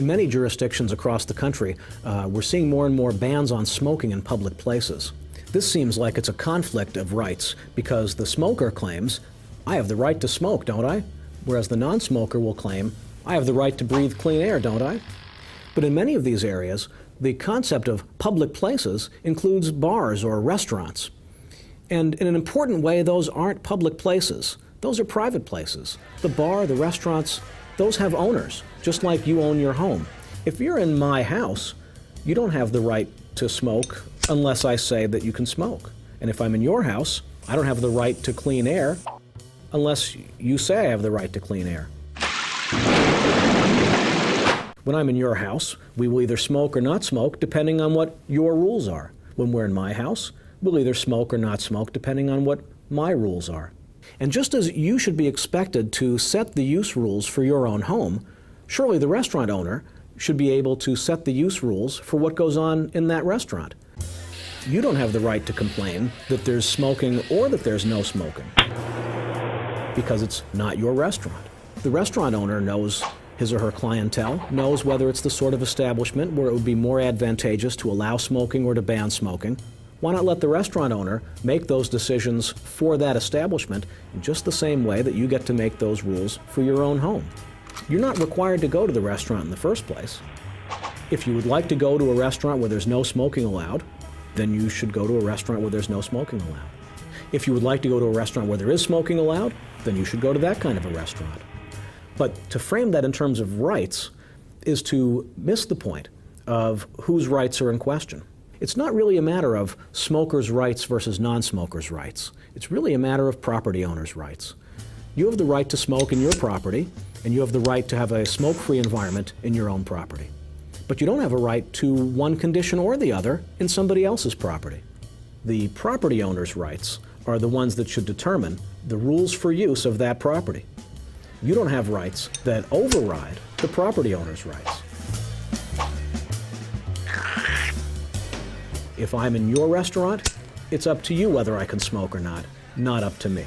In many jurisdictions across the country, we're seeing more and more bans on smoking in public places. This seems like it's a conflict of rights because the smoker claims, I have the right to smoke, don't I? Whereas the non-smoker will claim, I have the right to breathe clean air, don't I? But in many of these areas, the concept of public places includes bars or restaurants. And in an important way, those aren't public places. Those are private places. The bar, the restaurants, those have owners, just like you own your home. If you're in my house, you don't have the right to smoke unless I say that you can smoke. And if I'm in your house, I don't have the right to clean air unless you say I have the right to clean air. When I'm in your house, we will either smoke or not smoke depending on what your rules are. When we're in my house, we'll either smoke or not smoke depending on what my rules are. And just as you should be expected to set the use rules for your own home, surely the restaurant owner should be able to set the use rules for what goes on in that restaurant. You don't have the right to complain that there's smoking or that there's no smoking because it's not your restaurant. The restaurant owner knows his or her clientele, knows whether it's the sort of establishment where it would be more advantageous to allow smoking or to ban smoking. Why not let the restaurant owner make those decisions for that establishment in just the same way that you get to make those rules for your own home? You're not required to go to the restaurant in the first place. If you would like to go to a restaurant where there's no smoking allowed, then you should go to a restaurant where there's no smoking allowed. If you would like to go to a restaurant where there is smoking allowed, then you should go to that kind of a restaurant. But to frame that in terms of rights is to miss the point of whose rights are in question. It's not really a matter of smokers' rights versus non-smokers' rights. It's really a matter of property owners' rights. You have the right to smoke in your property, and you have the right to have a smoke-free environment in your own property. But you don't have a right to one condition or the other in somebody else's property. The property owner's rights are the ones that should determine the rules for use of that property. You don't have rights that override the property owner's rights. If I'm in your restaurant, it's up to you whether I can smoke or not up to me.